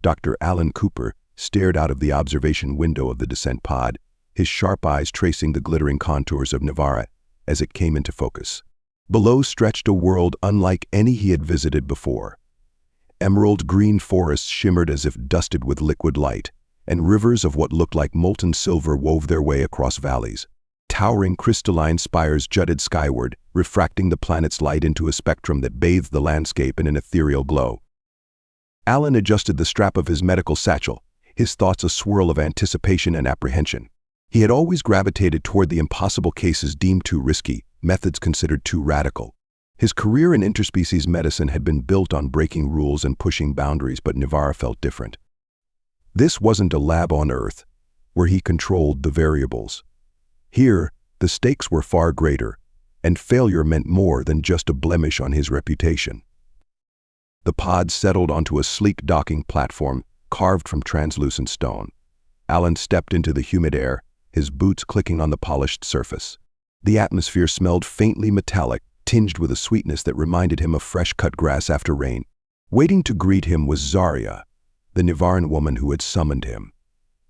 Dr. Alan Cooper stared out of the observation window of the descent pod, his sharp eyes tracing the glittering contours of Nivara as it came into focus. Below stretched a world unlike any he had visited before. Emerald green forests shimmered as if dusted with liquid light, and rivers of what looked like molten silver wove their way across valleys. Towering crystalline spires jutted skyward, refracting the planet's light into a spectrum that bathed the landscape in an ethereal glow. Alan adjusted the strap of his medical satchel, his thoughts a swirl of anticipation and apprehension. He had always gravitated toward the impossible cases deemed too risky, methods considered too radical. His career in interspecies medicine had been built on breaking rules and pushing boundaries, but Nivara felt different. This wasn't a lab on Earth, where he controlled the variables. Here, the stakes were far greater, and failure meant more than just a blemish on his reputation. The pod settled onto a sleek docking platform carved from translucent stone. Alan stepped into the humid air, his boots clicking on the polished surface. The atmosphere smelled faintly metallic, tinged with a sweetness that reminded him of fresh-cut grass after rain. Waiting to greet him was Zarya, the Nivaran woman who had summoned him.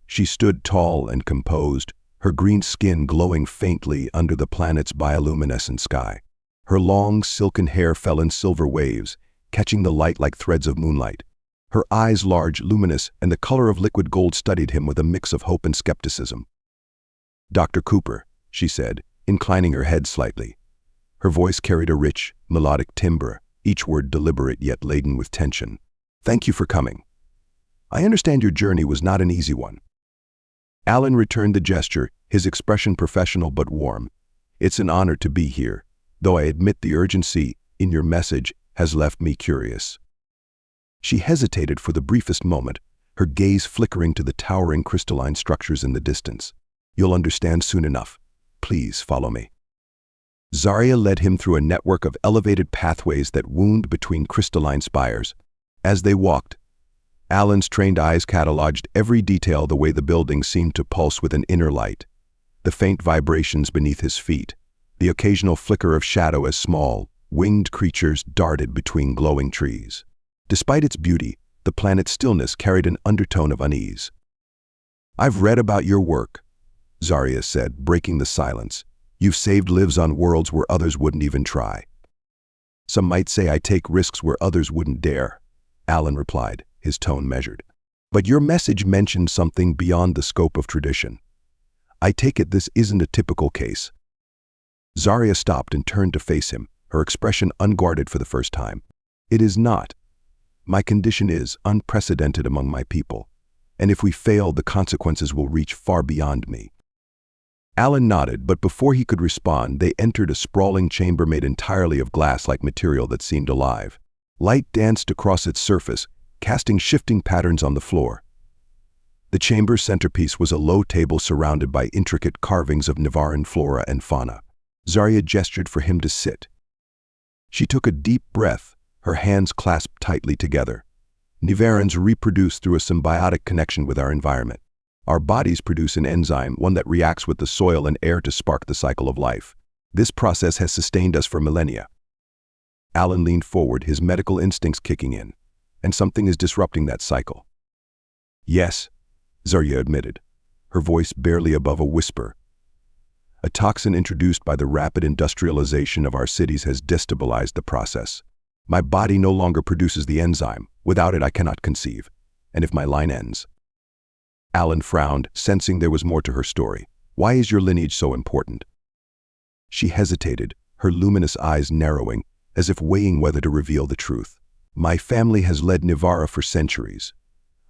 She stood tall and composed, her green skin glowing faintly under the planet's bioluminescent sky. Her long, silken hair fell in silver waves, catching the light like threads of moonlight. Her eyes large, luminous, and the color of liquid gold studied him with a mix of hope and skepticism. "Dr. Cooper," she said, inclining her head slightly. Her voice carried a rich, melodic timbre, each word deliberate yet laden with tension. "Thank you for coming. I understand your journey was not an easy one." Alan returned the gesture, his expression professional but warm. "It's an honor to be here, though I admit the urgency in your message has left me curious." She hesitated for the briefest moment, her gaze flickering to the towering crystalline structures in the distance. "You'll understand soon enough. Please follow me." Zarya led him through a network of elevated pathways that wound between crystalline spires. As they walked, Alan's trained eyes cataloged every detail, the way the building seemed to pulse with an inner light, the faint vibrations beneath his feet, the occasional flicker of shadow as small, winged creatures darted between glowing trees. Despite its beauty, the planet's stillness carried an undertone of unease. "I've read about your work," Zarya said, breaking the silence. "You've saved lives on worlds where others wouldn't even try." "Some might say I take risks where others wouldn't dare," Alan replied, his tone measured. "But your message mentioned something beyond the scope of tradition. I take it this isn't a typical case." Zarya stopped and turned to face him, her expression unguarded for the first time. "It is not. My condition is unprecedented among my people, and if we fail, the consequences will reach far beyond me." Alan nodded, but before he could respond, they entered a sprawling chamber made entirely of glass-like material that seemed alive. Light danced across its surface, casting shifting patterns on the floor. The chamber's centerpiece was a low table surrounded by intricate carvings of Nivaran flora and fauna. Zarya gestured for him to sit. She took a deep breath, her hands clasped tightly together. "Nivarans reproduce through a symbiotic connection with our environment. Our bodies produce an enzyme, one that reacts with the soil and air to spark the cycle of life. This process has sustained us for millennia." Alan leaned forward, his medical instincts kicking in. "And something is disrupting that cycle." "Yes," Zarya admitted, her voice barely above a whisper. "A toxin introduced by the rapid industrialization of our cities has destabilized the process. My body no longer produces the enzyme. Without it, I cannot conceive. And if my line ends..." Alan frowned, sensing there was more to her story. "Why is your lineage so important?" She hesitated, her luminous eyes narrowing, as if weighing whether to reveal the truth. "My family has led Nivara for centuries.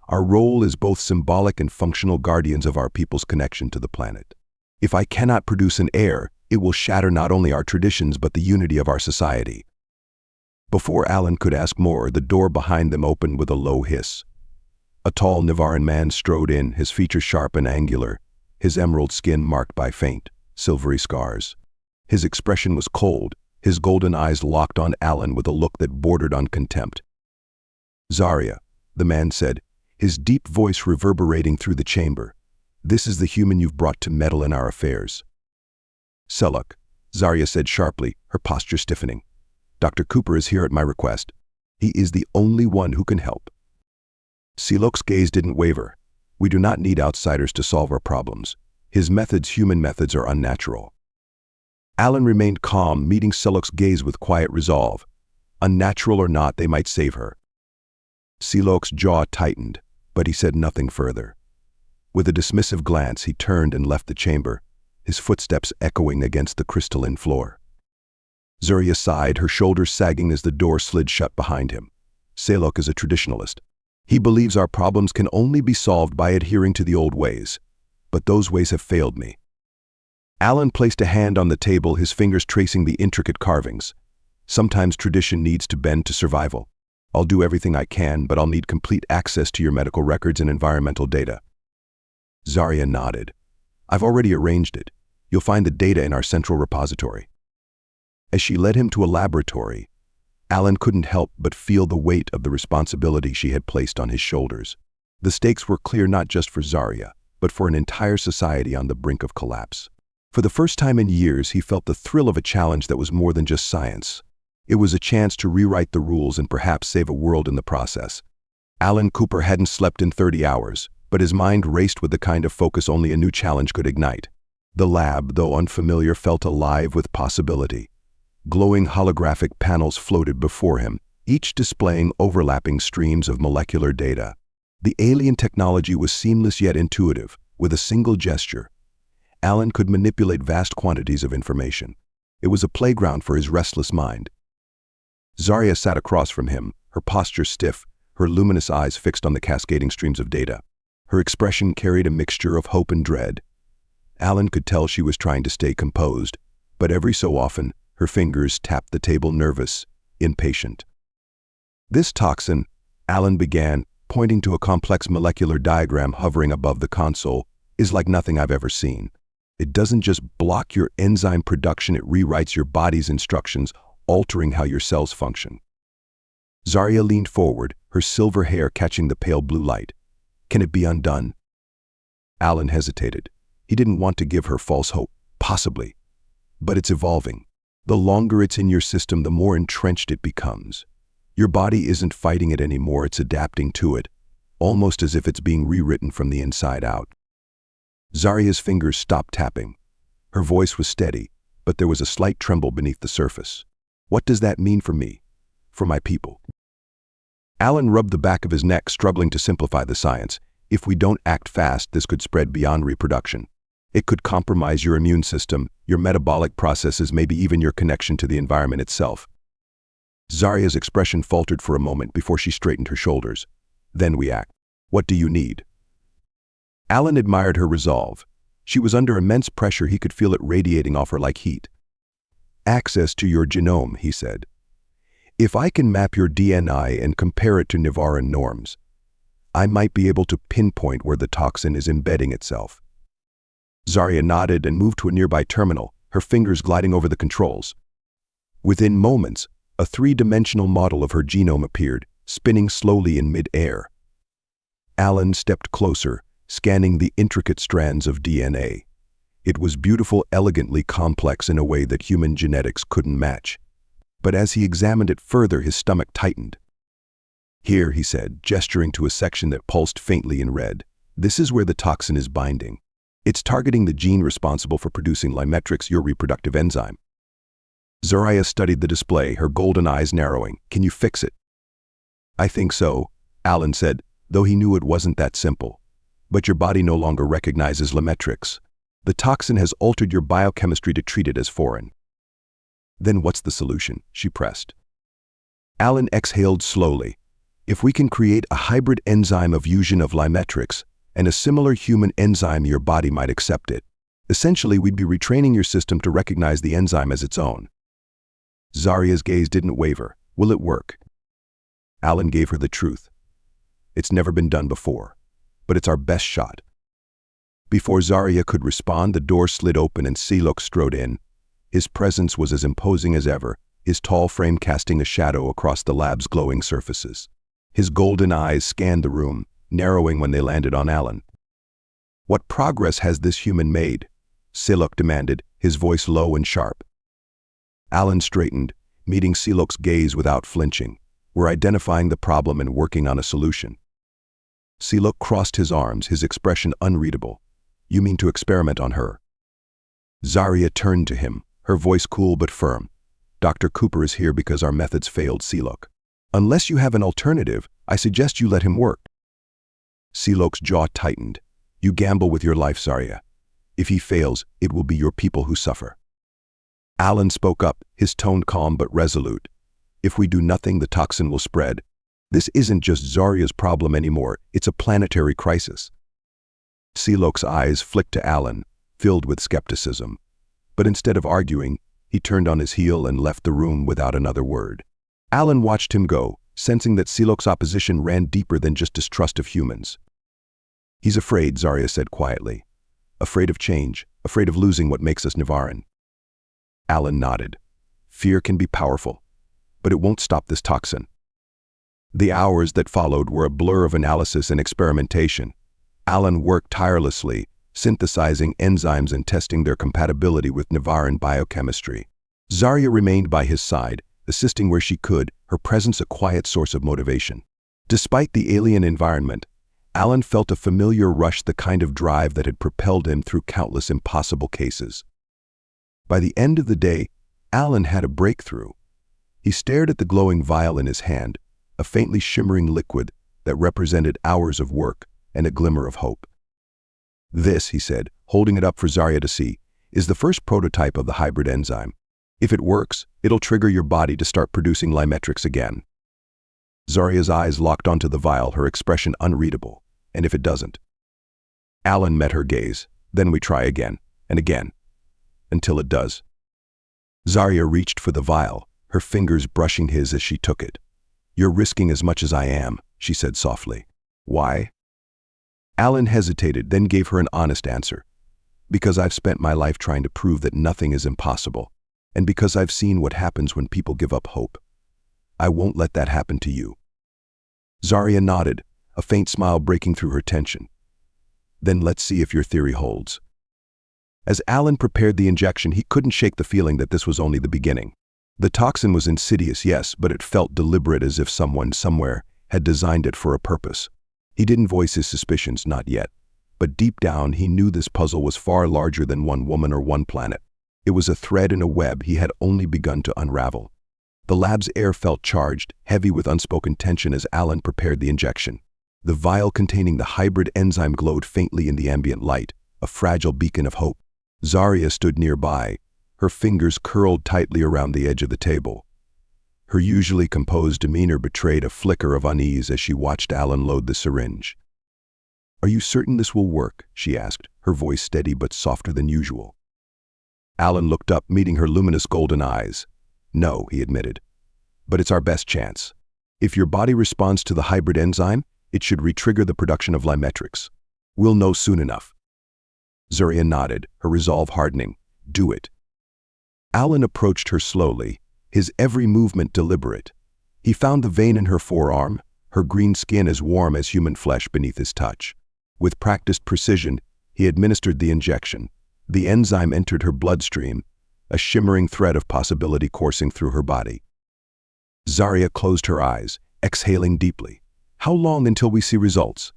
Our role is both symbolic and functional guardians of our people's connection to the planet. If I cannot produce an heir, it will shatter not only our traditions but the unity of our society." Before Alan could ask more, the door behind them opened with a low hiss. A tall Nivaran man strode in, his features sharp and angular, his emerald skin marked by faint, silvery scars. His expression was cold, his golden eyes locked on Alan with a look that bordered on contempt. "Zarya," the man said, his deep voice reverberating through the chamber. "This is the human you've brought to meddle in our affairs." "Seluk," Zarya said sharply, her posture stiffening. "Dr. Cooper is here at my request. He is the only one who can help." Silok's gaze didn't waver. We do not need outsiders to solve our problems. His methods, human methods, are unnatural. Alan remained calm, meeting Silok's gaze with quiet resolve. Unnatural or not, they might save her. Silok's jaw tightened, but he said nothing further. With a dismissive glance, he turned and left the chamber, his footsteps echoing against the crystalline floor. Zarya sighed, her shoulders sagging as the door slid shut behind him. Silok is a traditionalist. He believes our problems can only be solved by adhering to the old ways. But those ways have failed me. Alan placed a hand on the table, his fingers tracing the intricate carvings. Sometimes tradition needs to bend to survival. I'll do everything I can, but I'll need complete access to your medical records and environmental data. Zarya nodded. I've already arranged it. You'll find the data in our central repository. As she led him to a laboratory, Alan couldn't help but feel the weight of the responsibility she had placed on his shoulders. The stakes were clear not just for Zarya, but for an entire society on the brink of collapse. For the first time in years, he felt the thrill of a challenge that was more than just science. It was a chance to rewrite the rules and perhaps save a world in the process. Alan Cooper hadn't slept in 30 hours, but his mind raced with the kind of focus only a new challenge could ignite. The lab, though unfamiliar, felt alive with possibility. Glowing holographic panels floated before him, each displaying overlapping streams of molecular data. The alien technology was seamless yet intuitive. With a single gesture, Alan could manipulate vast quantities of information. It was a playground for his restless mind. Zarya sat across from him, her posture stiff, her luminous eyes fixed on the cascading streams of data. Her expression carried a mixture of hope and dread. Alan could tell she was trying to stay composed, but every so often, her fingers tapped the table, nervous, impatient. This toxin, Alan began, pointing to a complex molecular diagram hovering above the console, is like nothing I've ever seen. It doesn't just block your enzyme production, it rewrites your body's instructions, altering how your cells function. Zarya leaned forward, her silver hair catching the pale blue light. Can it be undone? Alan hesitated. He didn't want to give her false hope. Possibly. But it's evolving. The longer it's in your system, the more entrenched it becomes. Your body isn't fighting it anymore, it's adapting to it, almost as if it's being rewritten from the inside out. Zarya's fingers stopped tapping. Her voice was steady, but there was a slight tremble beneath the surface. What does that mean for me? For my people? Alan rubbed the back of his neck, struggling to simplify the science. If we don't act fast, this could spread beyond reproduction. It could compromise your immune system, your metabolic processes, maybe even your connection to the environment itself. Zarya's expression faltered for a moment before she straightened her shoulders. Then we act. What do you need? Alan admired her resolve. She was under immense pressure, he could feel it radiating off her like heat. Access to your genome, he said. If I can map your DNA and compare it to Nivaran norms, I might be able to pinpoint where the toxin is embedding itself. Zarya nodded and moved to a nearby terminal, her fingers gliding over the controls. Within moments, a three-dimensional model of her genome appeared, spinning slowly in mid-air. Alan stepped closer, scanning the intricate strands of DNA. It was beautiful, elegantly complex in a way that human genetics couldn't match. But as he examined it further, his stomach tightened. Here, he said, gesturing to a section that pulsed faintly in red, this is where the toxin is binding. It's targeting the gene responsible for producing Limetrix, your reproductive enzyme. Zarya studied the display, her golden eyes narrowing. Can you fix it? I think so, Alan said, though he knew it wasn't that simple. But your body no longer recognizes Limetrix. The toxin has altered your biochemistry to treat it as foreign. Then what's the solution? She pressed. Alan exhaled slowly. If we can create a hybrid enzyme of fusion of Limetrix and a similar human enzyme, your body might accept it. Essentially, we'd be retraining your system to recognize the enzyme as its own. Zarya's gaze didn't waver. Will it work? Alan gave her the truth. It's never been done before, but it's our best shot. Before Zarya could respond, the door slid open and Silok strode in. His presence was as imposing as ever, his tall frame casting a shadow across the lab's glowing surfaces. His golden eyes scanned the room, narrowing when they landed on Alan. What progress has this human made? Silok demanded, his voice low and sharp. Alan straightened, meeting Silok's gaze without flinching. We're identifying the problem and working on a solution. Silok crossed his arms, his expression unreadable. You mean to experiment on her? Zarya turned to him, her voice cool but firm. Dr. Cooper is here because our methods failed, Silok. Unless you have an alternative, I suggest you let him work. Silok's jaw tightened. You gamble with your life, Zarya. If he fails, it will be your people who suffer. Alan spoke up, his tone calm but resolute. If we do nothing, the toxin will spread. This isn't just Zarya's problem anymore, it's a planetary crisis. Silok's eyes flicked to Alan, filled with skepticism. But instead of arguing, he turned on his heel and left the room without another word. Alan watched him go, sensing that Silok's opposition ran deeper than just distrust of humans. He's afraid, Zarya said quietly. Afraid of change, afraid of losing what makes us Nivaran. Alan nodded. Fear can be powerful, but it won't stop this toxin. The hours that followed were a blur of analysis and experimentation. Alan worked tirelessly, synthesizing enzymes and testing their compatibility with Nivaran biochemistry. Zarya remained by his side, assisting where she could, her presence a quiet source of motivation. Despite the alien environment, Alan felt a familiar rush, the kind of drive that had propelled him through countless impossible cases. By the end of the day, Alan had a breakthrough. He stared at the glowing vial in his hand, a faintly shimmering liquid that represented hours of work and a glimmer of hope. This, he said, holding it up for Zarya to see, is the first prototype of the hybrid enzyme. If it works, it'll trigger your body to start producing Lymetrix again. Zarya's eyes locked onto the vial, her expression unreadable. And if it doesn't? Alan met her gaze. Then we try again, and again, until it does. Zarya reached for the vial, her fingers brushing his as she took it. You're risking as much as I am, she said softly. Why? Alan hesitated, then gave her an honest answer. Because I've spent my life trying to prove that nothing is impossible, and because I've seen what happens when people give up hope. I won't let that happen to you. Zarya nodded, a faint smile breaking through her tension. Then let's see if your theory holds. As Alan prepared the injection, he couldn't shake the feeling that this was only the beginning. The toxin was insidious, yes, but it felt deliberate, as if someone somewhere had designed it for a purpose. He didn't voice his suspicions, not yet. But deep down, he knew this puzzle was far larger than one woman or one planet. It was a thread in a web he had only begun to unravel. The lab's air felt charged, heavy with unspoken tension as Alan prepared the injection. The vial containing the hybrid enzyme glowed faintly in the ambient light, a fragile beacon of hope. Zarya stood nearby, her fingers curled tightly around the edge of the table. Her usually composed demeanor betrayed a flicker of unease as she watched Alan load the syringe. Are you certain this will work? She asked, her voice steady but softer than usual. Alan looked up, meeting her luminous golden eyes. No, he admitted. But it's our best chance. If your body responds to the hybrid enzyme, it should re-trigger the production of Lymetrix. We'll know soon enough. Zarya nodded, her resolve hardening. Do it. Alan approached her slowly, his every movement deliberate. He found the vein in her forearm, her green skin as warm as human flesh beneath his touch. With practiced precision, he administered the injection. The enzyme entered her bloodstream, a shimmering thread of possibility coursing through her body. Zarya closed her eyes, exhaling deeply. How long until we see results?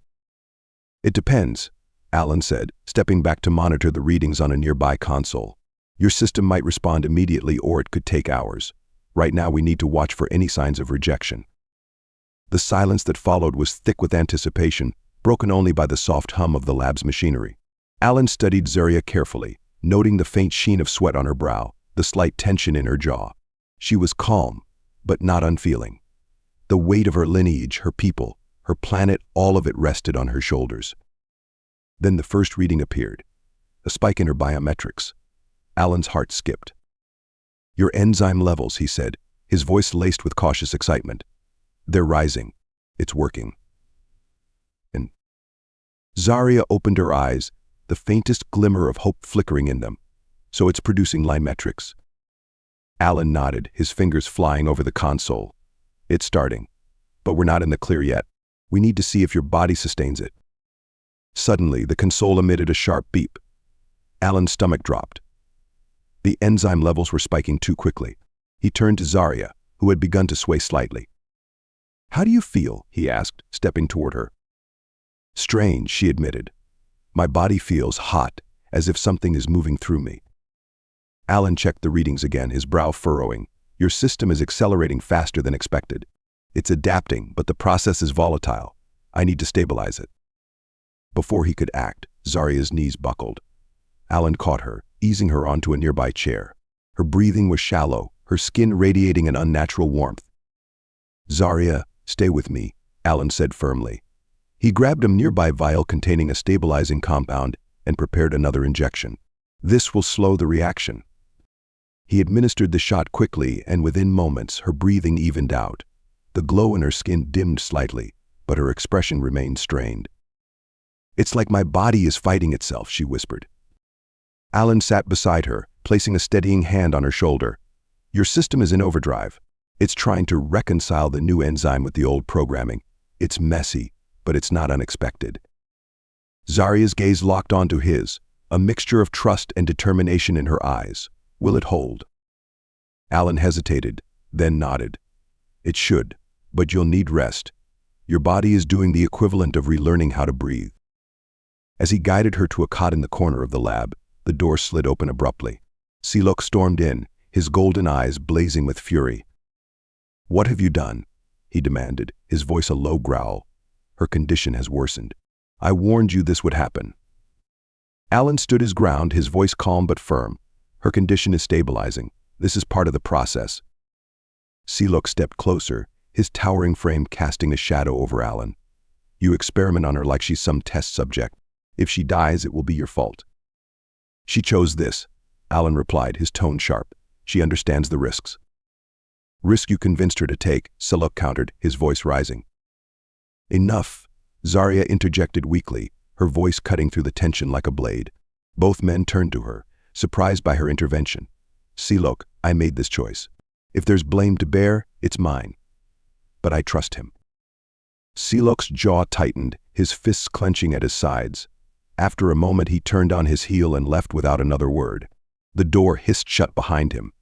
It depends, Alan said, stepping back to monitor the readings on a nearby console. Your system might respond immediately, or it could take hours. Right now we need to watch for any signs of rejection. The silence that followed was thick with anticipation, broken only by the soft hum of the lab's machinery. Alan studied Zarya carefully, noting the faint sheen of sweat on her brow, the slight tension in her jaw. She was calm, but not unfeeling. The weight of her lineage, her people, her planet, all of it rested on her shoulders. Then the first reading appeared, a spike in her biometrics. Alan's heart skipped. Your enzyme levels, he said, his voice laced with cautious excitement. They're rising. It's working. And Zarya opened her eyes, the faintest glimmer of hope flickering in them. So it's producing Lymetrix. Alan nodded, his fingers flying over the console. It's starting. But we're not in the clear yet. We need to see if your body sustains it. Suddenly, the console emitted a sharp beep. Alan's stomach dropped. The enzyme levels were spiking too quickly. He turned to Zarya, who had begun to sway slightly. How do you feel? He asked, stepping toward her. Strange, she admitted. My body feels hot, as if something is moving through me. Alan checked the readings again, his brow furrowing. Your system is accelerating faster than expected. It's adapting, but the process is volatile. I need to stabilize it. Before he could act, Zarya's knees buckled. Alan caught her, easing her onto a nearby chair. Her breathing was shallow, her skin radiating an unnatural warmth. Zarya, stay with me, Alan said firmly. He grabbed a nearby vial containing a stabilizing compound and prepared another injection. This will slow the reaction. He administered the shot quickly, and within moments her breathing evened out. The glow in her skin dimmed slightly, but her expression remained strained. It's like my body is fighting itself, she whispered. Alan sat beside her, placing a steadying hand on her shoulder. Your system is in overdrive. It's trying to reconcile the new enzyme with the old programming. It's messy, but it's not unexpected. Zarya's gaze locked onto his, a mixture of trust and determination in her eyes. Will it hold? Alan hesitated, then nodded. It should, but you'll need rest. Your body is doing the equivalent of relearning how to breathe. As he guided her to a cot in the corner of the lab, the door slid open abruptly. Silok stormed in, his golden eyes blazing with fury. What have you done? He demanded, his voice a low growl. Her condition has worsened. I warned you this would happen. Alan stood his ground, his voice calm but firm. Her condition is stabilizing. This is part of the process. Silok stepped closer, his towering frame casting a shadow over Alan. You experiment on her like she's some test subject. If she dies, it will be your fault. She chose this, Alan replied, his tone sharp. She understands the risks. Risk you convinced her to take, Silok countered, his voice rising. Enough, Zarya interjected weakly, her voice cutting through the tension like a blade. Both men turned to her, surprised by her intervention. Silok, I made this choice. If there's blame to bear, it's mine. But I trust him. Silok's jaw tightened, his fists clenching at his sides. After a moment he turned on his heel and left without another word. The door hissed shut behind him.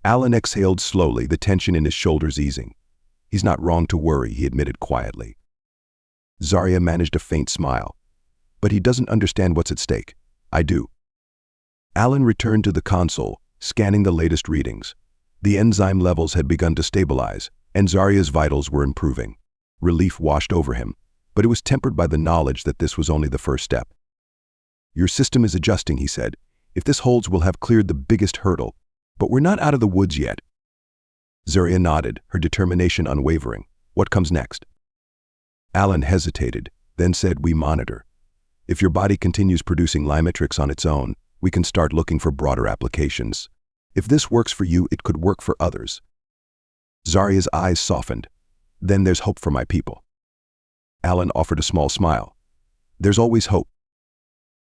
Alan exhaled slowly, the tension in his shoulders easing. He's not wrong to worry, he admitted quietly. Zarya managed a faint smile. But he doesn't understand what's at stake. I do. Alan returned to the console, scanning the latest readings. The enzyme levels had begun to stabilize, and Zarya's vitals were improving. Relief washed over him, but it was tempered by the knowledge that this was only the first step. Your system is adjusting, he said. If this holds, we'll have cleared the biggest hurdle. But we're not out of the woods yet. Zarya nodded, her determination unwavering. What comes next? Alan hesitated, then said, we monitor. If your body continues producing Limatrix on its own, we can start looking for broader applications. If this works for you, it could work for others. Zarya's eyes softened. Then there's hope for my people. Alan offered a small smile. There's always hope.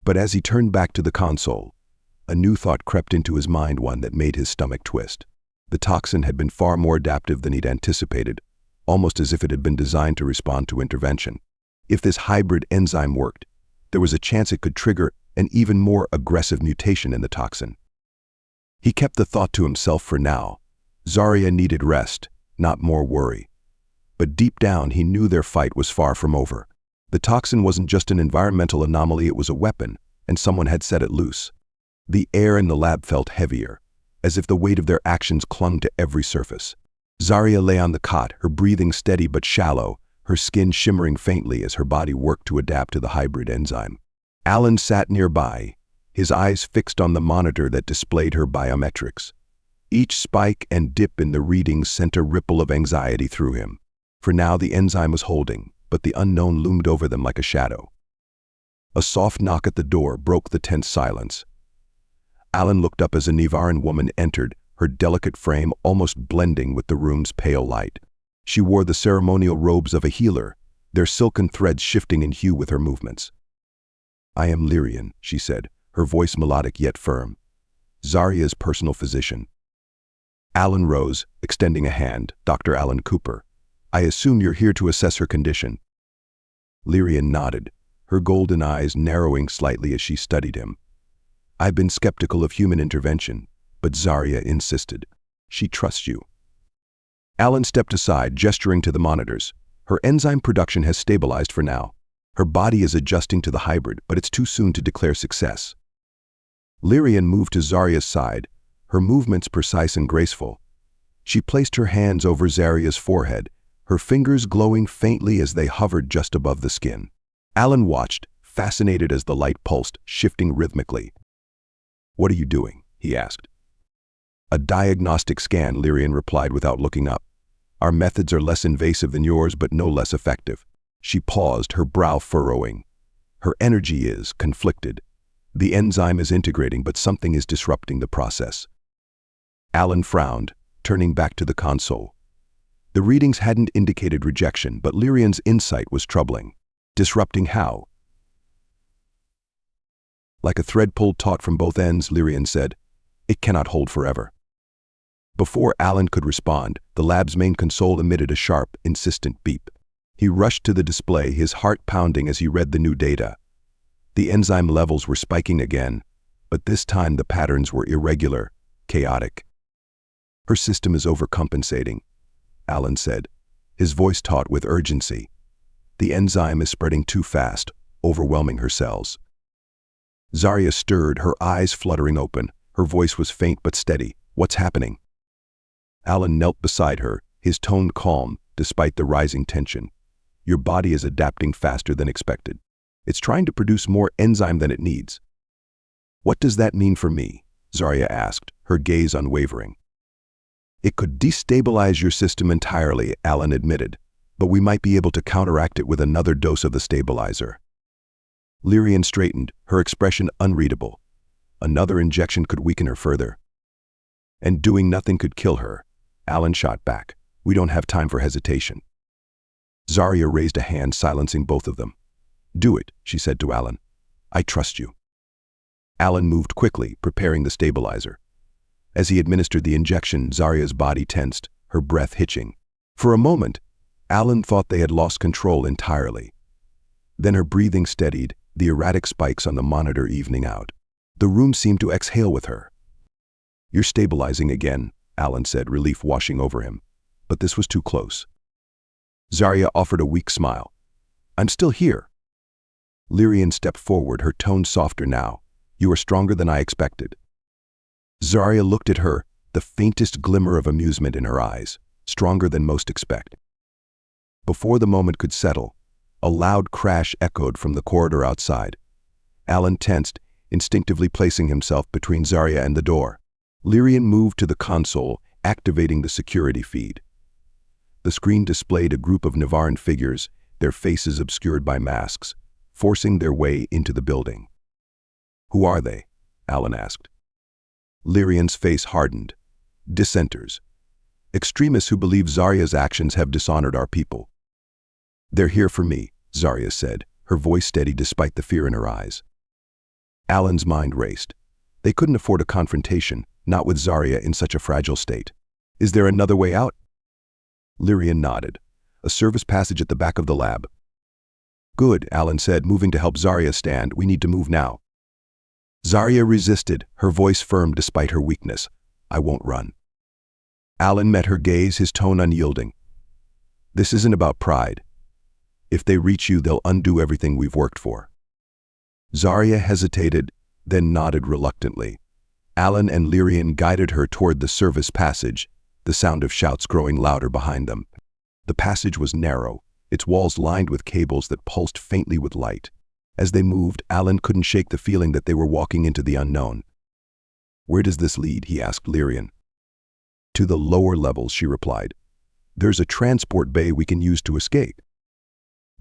But as he turned back to the console, a new thought crept into his mind, one that made his stomach twist. The toxin had been far more adaptive than he'd anticipated, almost as if it had been designed to respond to intervention. If this hybrid enzyme worked, there was a chance it could trigger an even more aggressive mutation in the toxin. He kept the thought to himself for now. Zarya needed rest, not more worry. But deep down, he knew their fight was far from over. The toxin wasn't just an environmental anomaly, it was a weapon, and someone had set it loose. The air in the lab felt heavier, as if the weight of their actions clung to every surface. Zarya lay on the cot, her breathing steady but shallow, her skin shimmering faintly as her body worked to adapt to the hybrid enzyme. Alan sat nearby, his eyes fixed on the monitor that displayed her biometrics. Each spike and dip in the readings sent a ripple of anxiety through him. For now the enzyme was holding, but the unknown loomed over them like a shadow. A soft knock at the door broke the tense silence. Alan looked up as a Nivaran woman entered, her delicate frame almost blending with the room's pale light. She wore the ceremonial robes of a healer, their silken threads shifting in hue with her movements. I am Lyrian, she said, her voice melodic yet firm. Zarya's personal physician. Alan rose, extending a hand. Dr. Alan Cooper. I assume you're here to assess her condition. Lyrian nodded, her golden eyes narrowing slightly as she studied him. I've been skeptical of human intervention, but Zarya insisted. She trusts you. Alan stepped aside, gesturing to the monitors. Her enzyme production has stabilized for now. Her body is adjusting to the hybrid, but it's too soon to declare success. Lyrian moved to Zarya's side, her movements precise and graceful. She placed her hands over Zarya's forehead, her fingers glowing faintly as they hovered just above the skin. Alan watched, fascinated as the light pulsed, shifting rhythmically. "What are you doing?" he asked. "A diagnostic scan," Lyrian replied without looking up. "Our methods are less invasive than yours, but no less effective." She paused, her brow furrowing. Her energy is conflicted. The enzyme is integrating, but something is disrupting the process. Alan frowned, turning back to the console. The readings hadn't indicated rejection, but Lyrian's insight was troubling. Disrupting how? "Like a thread pulled taut from both ends," Lyrian said. "It cannot hold forever." Before Alan could respond, the lab's main console emitted a sharp, insistent beep. He rushed to the display, his heart pounding as he read the new data. The enzyme levels were spiking again, but this time the patterns were irregular, chaotic. "Her system is overcompensating," Alan said, his voice taut with urgency. "The enzyme is spreading too fast, overwhelming her cells." Zarya stirred, her eyes fluttering open. Her voice was faint but steady. "What's happening?" Alan knelt beside her, his tone calm despite the rising tension. "Your body is adapting faster than expected. It's trying to produce more enzyme than it needs." "What does that mean for me?" Zarya asked, her gaze unwavering. "It could destabilize your system entirely," Alan admitted, "but we might be able to counteract it with another dose of the stabilizer." Lyrian straightened, her expression unreadable. "Another injection could weaken her further." "And doing nothing could kill her," Alan shot back. "We don't have time for hesitation." Zarya raised a hand, silencing both of them. "Do it," she said to Alan. "I trust you." Alan moved quickly, preparing the stabilizer. As he administered the injection, Zarya's body tensed, her breath hitching. For a moment, Alan thought they had lost control entirely. Then her breathing steadied, the erratic spikes on the monitor evening out. The room seemed to exhale with her. "You're stabilizing again," Alan said, relief washing over him. But this was too close. Zarya offered a weak smile. "I'm still here." Lyrian stepped forward, her tone softer now. "You are stronger than I expected." Zarya looked at her, the faintest glimmer of amusement in her eyes. "Stronger than most expect." Before the moment could settle, a loud crash echoed from the corridor outside. Alan tensed, instinctively placing himself between Zarya and the door. Lyrian moved to the console, activating the security feed. The screen displayed a group of Navaran figures, their faces obscured by masks, forcing their way into the building. "Who are they?" Alan asked. Lyrian's face hardened. "Dissenters. Extremists who believe Zarya's actions have dishonored our people." "They're here for me," Zarya said, her voice steady despite the fear in her eyes. Alan's mind raced. They couldn't afford a confrontation, not with Zarya in such a fragile state. "Is there another way out?" Lyrian nodded. "A service passage at the back of the lab." "Good," Alan said, moving to help Zarya stand. "We need to move now." Zarya resisted, her voice firm despite her weakness. "I won't run." Alan met her gaze, his tone unyielding. "This isn't about pride. If they reach you, they'll undo everything we've worked for." Zarya hesitated, then nodded reluctantly. Alan and Lyrian guided her toward the service passage, the sound of shouts growing louder behind them. The passage was narrow, its walls lined with cables that pulsed faintly with light. As they moved, Alan couldn't shake the feeling that they were walking into the unknown. "Where does this lead?" he asked Lyrian. "To the lower levels," she replied. "There's a transport bay we can use to escape."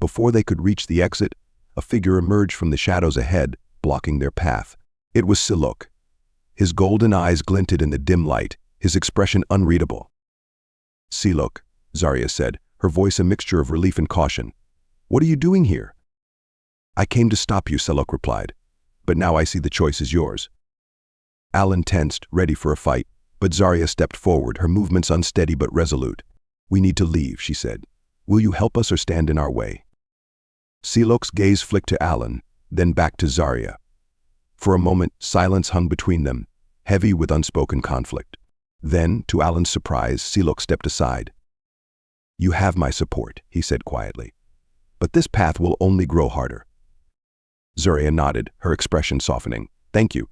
Before they could reach the exit, a figure emerged from the shadows ahead, blocking their path. It was Silok. His golden eyes glinted in the dim light, his expression unreadable. "Silok," Zarya said, her voice a mixture of relief and caution. "What are you doing here?" "I came to stop you," Silok replied. "But now I see the choice is yours." Alan tensed, ready for a fight, but Zarya stepped forward, her movements unsteady but resolute. "We need to leave," she said. "Will you help us or stand in our way?" Silok's gaze flicked to Alan, then back to Zarya. For a moment, silence hung between them, heavy with unspoken conflict. Then, to Alan's surprise, Silok stepped aside. "You have my support," he said quietly. but this path will only grow harder. Zarya nodded, her expression softening. Thank you.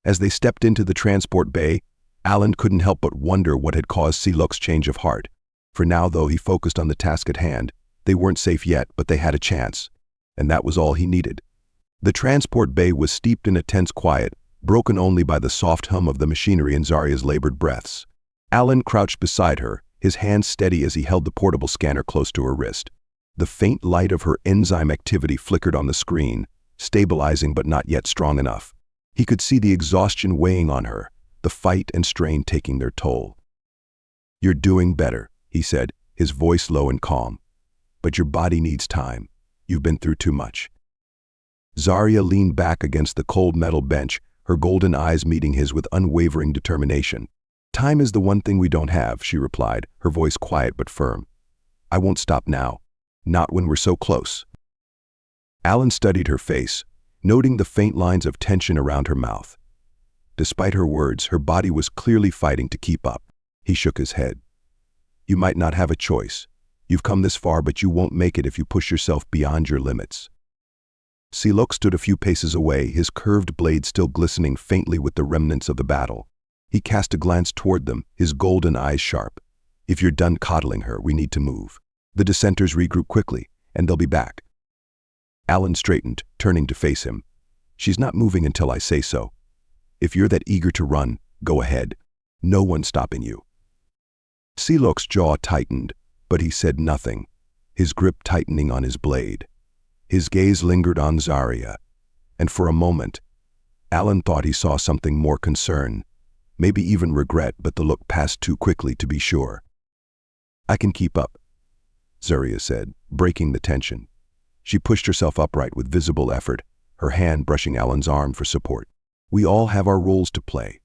As they stepped into the transport bay, Alan couldn't help but wonder what had caused Silok's change of heart. For now, though, he focused on the task at hand. They weren't safe yet, but they had a chance. And that was all he needed. The transport bay was steeped in a tense quiet, broken only by the soft hum of the machinery and Zarya's labored breaths. Alan crouched beside her, his hands steady as he held the portable scanner close to her wrist. The faint light of her enzyme activity flickered on the screen, stabilizing but not yet strong enough. He could see the exhaustion weighing on her, the fight and strain taking their toll. "You're doing better," he said, his voice low and calm. "But your body needs time. You've been through too much." Zarya leaned back against the cold metal bench, her golden eyes meeting his with unwavering determination. "Time is the one thing we don't have," she replied, her voice quiet but firm. "I won't stop now. Not when we're so close." Alan studied her face, noting the faint lines of tension around her mouth. Despite her words, her body was clearly fighting to keep up. He shook his head. "You might not have a choice. You've come this far, but you won't make it if you push yourself beyond your limits." Silok stood a few paces away, his curved blade still glistening faintly with the remnants of the battle. He cast a glance toward them, his golden eyes sharp. "If you're done coddling her, we need to move. The dissenters regroup quickly, and they'll be back." Alan straightened, turning to face him. "She's not moving until I say so. If you're that eager to run, go ahead. No one's stopping you." Silok's jaw tightened, but he said nothing, his grip tightening on his blade. His gaze lingered on Zarya, and for a moment, Alan thought he saw something more concern, maybe even regret, but the look passed too quickly to be sure. "I can keep up," Zarya said, breaking the tension. She pushed herself upright with visible effort, her hand brushing Alan's arm for support. "We all have our roles to play."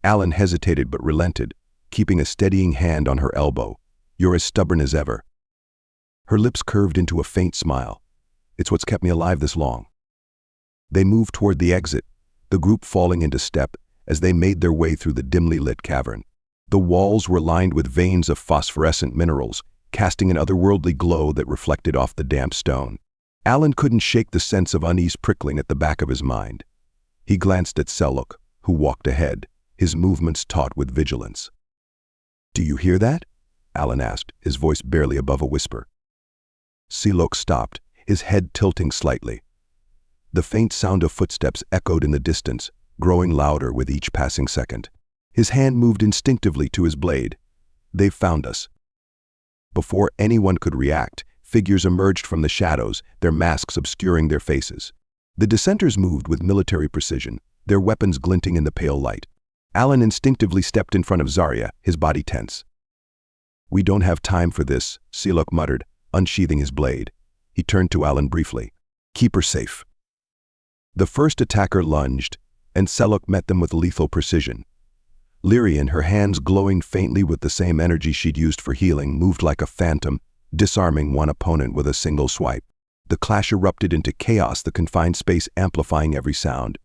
Alan hesitated but relented, keeping a steadying hand on her elbow. "You're as stubborn as ever." Her lips curved into a faint smile. "It's what's kept me alive this long." They moved toward the exit, the group falling into step as they made their way through the dimly lit cavern. The walls were lined with veins of phosphorescent minerals, casting an otherworldly glow that reflected off the damp stone. Alan couldn't shake the sense of unease prickling at the back of his mind. He glanced at Silok, who walked ahead, his movements taut with vigilance. "Do you hear that?" Alan asked, his voice barely above a whisper. Silok stopped, his head tilting slightly. The faint sound of footsteps echoed in the distance, growing louder with each passing second. His hand moved instinctively to his blade. "They've found us." Before anyone could react, figures emerged from the shadows, their masks obscuring their faces. The dissenters moved with military precision, their weapons glinting in the pale light. Alan instinctively stepped in front of Zarya, his body tense. "We don't have time for this," Silok muttered, unsheathing his blade. He turned to Alan briefly. "Keep her safe." The first attacker lunged, and Silok met them with lethal precision. Lyrian, her hands glowing faintly with the same energy she'd used for healing, moved like a phantom, disarming one opponent with a single swipe. The clash erupted into chaos, the confined space amplifying every sound.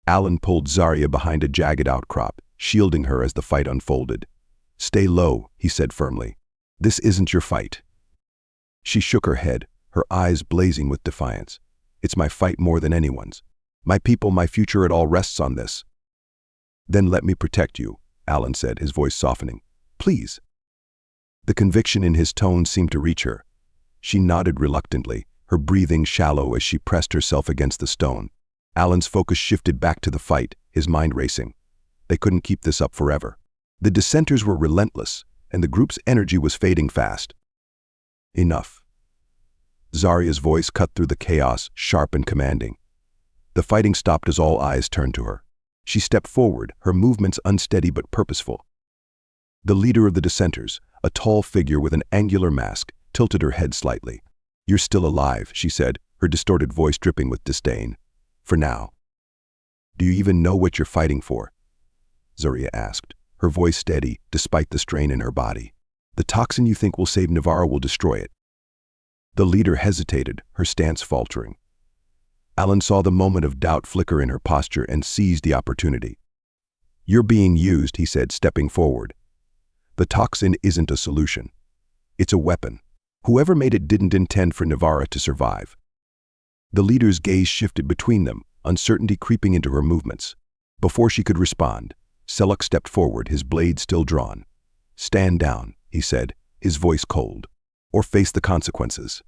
Alan pulled Zarya behind a jagged outcrop, shielding her as the fight unfolded. "Stay low," he said firmly. "This isn't your fight." She shook her head, her eyes blazing with defiance. "It's my fight more than anyone's. My people, my future, it all rests on this." "Then let me protect you," Alan said, his voice softening. "Please." The conviction in his tone seemed to reach her. She nodded reluctantly, her breathing shallow as she pressed herself against the stone. Alan's focus shifted back to the fight, his mind racing. They couldn't keep this up forever. The dissenters were relentless, and the group's energy was fading fast. "Enough." Zarya's voice cut through the chaos, sharp and commanding. The fighting stopped as all eyes turned to her. She stepped forward, her movements unsteady but purposeful. The leader of the dissenters, a tall figure with an angular mask, tilted her head slightly. "You're still alive," she said, her distorted voice dripping with disdain. "For now." "Do you even know what you're fighting for?" Zarya asked, her voice steady despite the strain in her body. "The toxin you think will save Navarra will destroy it." The leader hesitated, her stance faltering. Alan saw the moment of doubt flicker in her posture and seized the opportunity. "You're being used," he said, stepping forward. "The toxin isn't a solution. It's a weapon. Whoever made it didn't intend for Nivara to survive. The leader's gaze shifted between them, uncertainty creeping into her movements. Before she could respond, Seluk stepped forward, his blade still drawn. "Stand down," he said, his voice cold, "or face the consequences."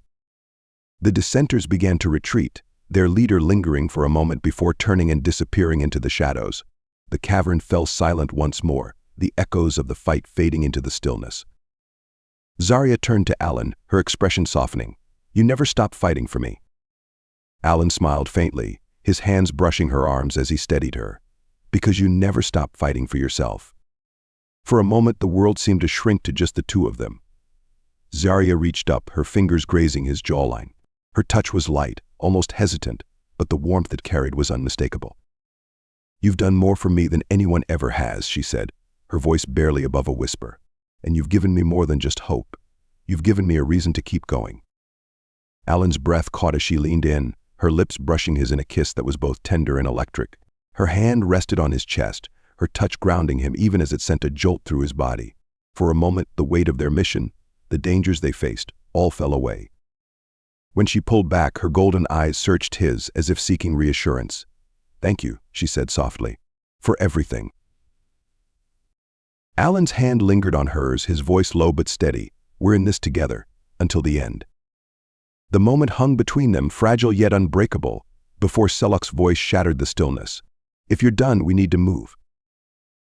The dissenters began to retreat, their leader lingering for a moment before turning and disappearing into the shadows. The cavern fell silent once more, the echoes of the fight fading into the stillness. Zarya turned to Alan, her expression softening. "You never stop fighting for me." Alan smiled faintly, his hands brushing her arms as he steadied her. "Because you never stop fighting for yourself." For a moment, the world seemed to shrink to just the two of them. Zarya reached up, her fingers grazing his jawline. Her touch was light, almost hesitant, but the warmth it carried was unmistakable. "You've done more for me than anyone ever has," she said, her voice barely above a whisper. "And you've given me more than just hope. You've given me a reason to keep going." Alan's breath caught as she leaned in, her lips brushing his in a kiss that was both tender and electric. Her hand rested on his chest, her touch grounding him even as it sent a jolt through his body. For a moment, the weight of their mission, the dangers they faced, all fell away. When she pulled back, her golden eyes searched his as if seeking reassurance. "Thank you," she said softly, "for everything." Alan's hand lingered on hers, his voice low but steady. "We're in this together, until the end." The moment hung between them, fragile yet unbreakable, before Seluk's voice shattered the stillness. "If you're done, we need to move."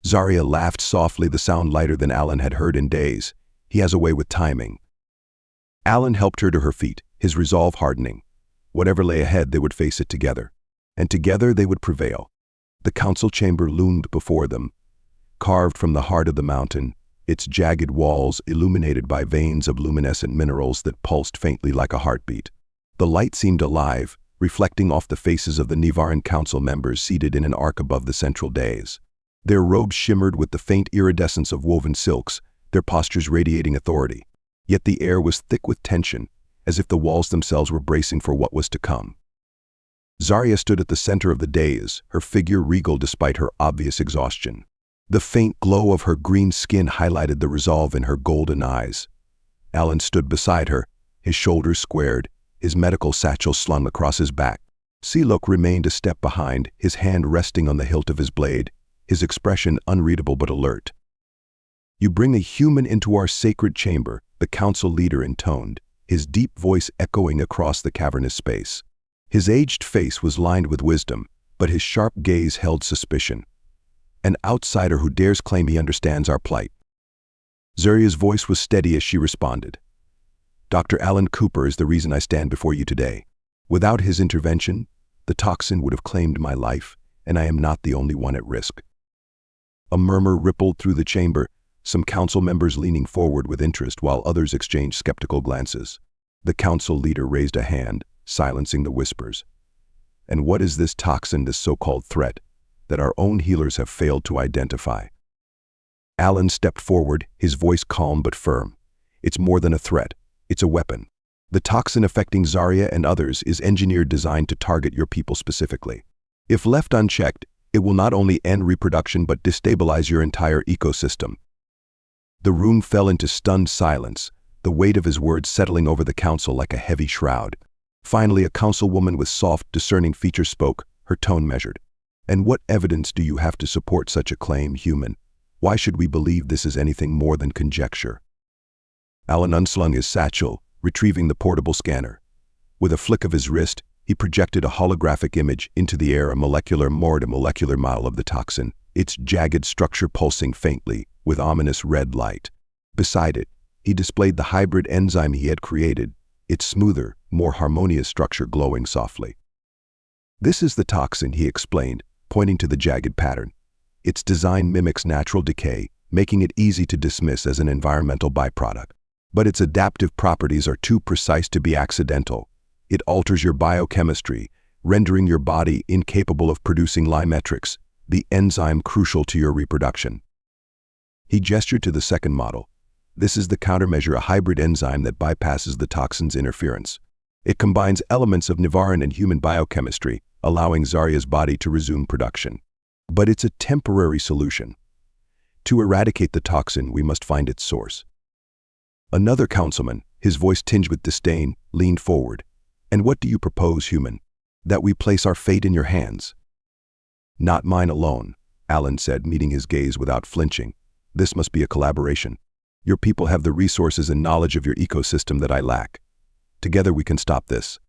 Zarya laughed softly, the sound lighter than Alan had heard in days. He has a way with timing. Alan helped her to her feet, his resolve hardening. Whatever lay ahead, they would face it together. And together they would prevail. The council chamber loomed before them, carved from the heart of the mountain, its jagged walls illuminated by veins of luminescent minerals that pulsed faintly like a heartbeat. The light seemed alive, reflecting off the faces of the Nivaran council members seated in an arc above the central dais. Their robes shimmered with the faint iridescence of woven silks, their postures radiating authority. Yet the air was thick with tension, as if the walls themselves were bracing for what was to come. Zarya stood at the center of the dais, her figure regal despite her obvious exhaustion. The faint glow of her green skin highlighted the resolve in her golden eyes. Alan stood beside her, his shoulders squared, his medical satchel slung across his back. Seluk remained a step behind, his hand resting on the hilt of his blade, his expression unreadable but alert. "You bring a human into our sacred chamber," the council leader intoned, his deep voice echoing across the cavernous space. His aged face was lined with wisdom, but his sharp gaze held suspicion. "An outsider who dares claim he understands our plight." Zarya's voice was steady as she responded. "Dr. Alan Cooper is the reason I stand before you today. Without his intervention, the toxin would have claimed my life, and I am not the only one at risk." A murmur rippled through the chamber, some council members leaning forward with interest while others exchanged skeptical glances. The council leader raised a hand, silencing the whispers. "And what is this toxin, this so-called threat, that our own healers have failed to identify?" Alan stepped forward, his voice calm but firm. "It's more than a threat. It's a weapon. The toxin affecting Zarya and others is engineered designed to target your people specifically. If left unchecked, it will not only end reproduction but destabilize your entire ecosystem." The room fell into stunned silence, the weight of his words settling over the council like a heavy shroud. Finally, a councilwoman with soft, discerning features spoke, her tone measured. "And what evidence do you have to support such a claim, human? Why should we believe this is anything more than conjecture?" Alan unslung his satchel, retrieving the portable scanner. With a flick of his wrist, he projected a holographic image into the air, a molecular mile of the toxin, its jagged structure pulsing faintly with ominous red light. Beside it, he displayed the hybrid enzyme he had created, its smoother, more harmonious structure glowing softly. "This is the toxin," he explained, pointing to the jagged pattern. "Its design mimics natural decay, making it easy to dismiss as an environmental byproduct. But its adaptive properties are too precise to be accidental. It alters your biochemistry, rendering your body incapable of producing lymetrix, the enzyme crucial to your reproduction." He gestured to the second model. "This is the countermeasure, a hybrid enzyme that bypasses the toxin's interference. It combines elements of Nivaran and human biochemistry, allowing Zarya's body to resume production. But it's a temporary solution. To eradicate the toxin, we must find its source." Another councilman, his voice tinged with disdain, leaned forward. "And what do you propose, human? That we place our fate in your hands?" "Not mine alone," Alan said, meeting his gaze without flinching. "This must be a collaboration. Your people have the resources and knowledge of your ecosystem that I lack. Together we can stop this."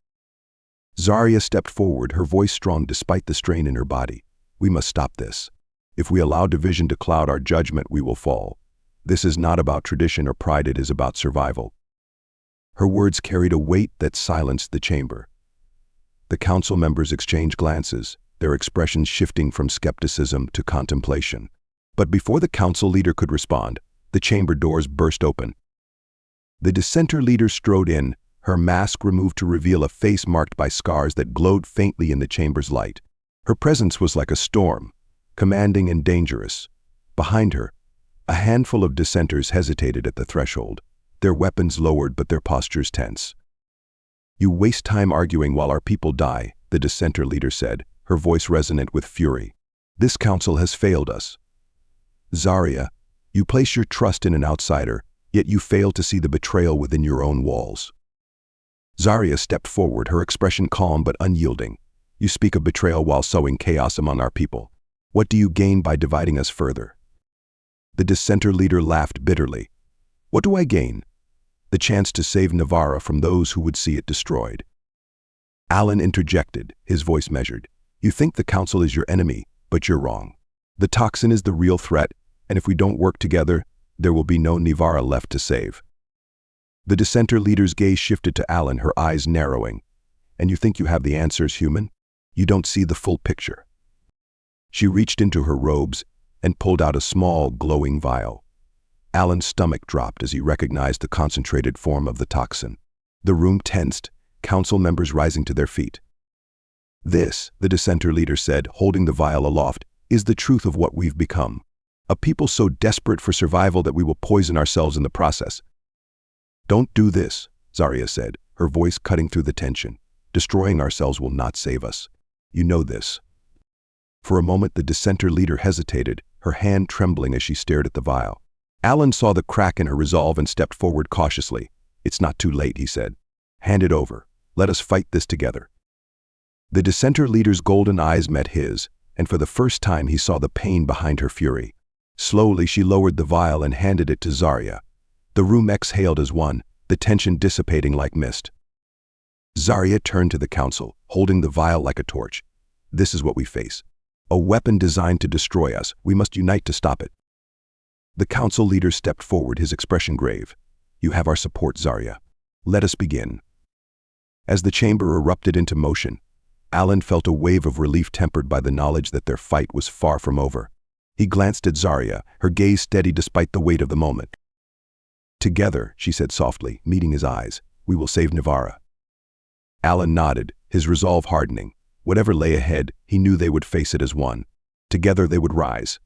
Zarya stepped forward, her voice strong despite the strain in her body. "We must stop this. If we allow division to cloud our judgment, we will fall. This is not about tradition or pride, it is about survival." Her words carried a weight that silenced the chamber. The council members exchanged glances, their expressions shifting from skepticism to contemplation. But before the council leader could respond, the chamber doors burst open. The dissenter leader strode in, her mask removed to reveal a face marked by scars that glowed faintly in the chamber's light. Her presence was like a storm, commanding and dangerous. Behind her, a handful of dissenters hesitated at the threshold, their weapons lowered but their postures tense. "You waste time arguing while our people die," the dissenter leader said, her voice resonant with fury. "This council has failed us. Zarya, you place your trust in an outsider, yet you fail to see the betrayal within your own walls." Zarya stepped forward, her expression calm but unyielding. "You speak of betrayal while sowing chaos among our people. What do you gain by dividing us further?" The dissenter leader laughed bitterly. "What do I gain? The chance to save Navarra from those who would see it destroyed." Alan interjected, his voice measured. "You think the council is your enemy, but you're wrong. The toxin is the real threat, and if we don't work together, there will be no Navarra left to save." The dissenter leader's gaze shifted to Alan, her eyes narrowing. "And you think you have the answers, human? You don't see the full picture." She reached into her robes and pulled out a small, glowing vial. Alan's stomach dropped as he recognized the concentrated form of the toxin. The room tensed, council members rising to their feet. "This," the dissenter leader said, holding the vial aloft, "is the truth of what we've become. A people so desperate for survival that we will poison ourselves in the process." "Don't do this," Zarya said, her voice cutting through the tension. "Destroying ourselves will not save us. You know this." For a moment, the dissenter leader hesitated, her hand trembling as she stared at the vial. Alan saw the crack in her resolve and stepped forward cautiously. "It's not too late," he said. "Hand it over. Let us fight this together." The dissenter leader's golden eyes met his, and for the first time he saw the pain behind her fury. Slowly she lowered the vial and handed it to Zarya. The room exhaled as one, the tension dissipating like mist. Zarya turned to the council, holding the vial like a torch. "This is what we face. A weapon designed to destroy us. We must unite to stop it." The council leader stepped forward, his expression grave. "You have our support, Zarya. Let us begin." As the chamber erupted into motion, Alan felt a wave of relief tempered by the knowledge that their fight was far from over. He glanced at Zarya, her gaze steady despite the weight of the moment. "Together," she said softly, meeting his eyes, "we will save Navarra." Alan nodded, his resolve hardening. Whatever lay ahead, he knew they would face it as one. Together they would rise,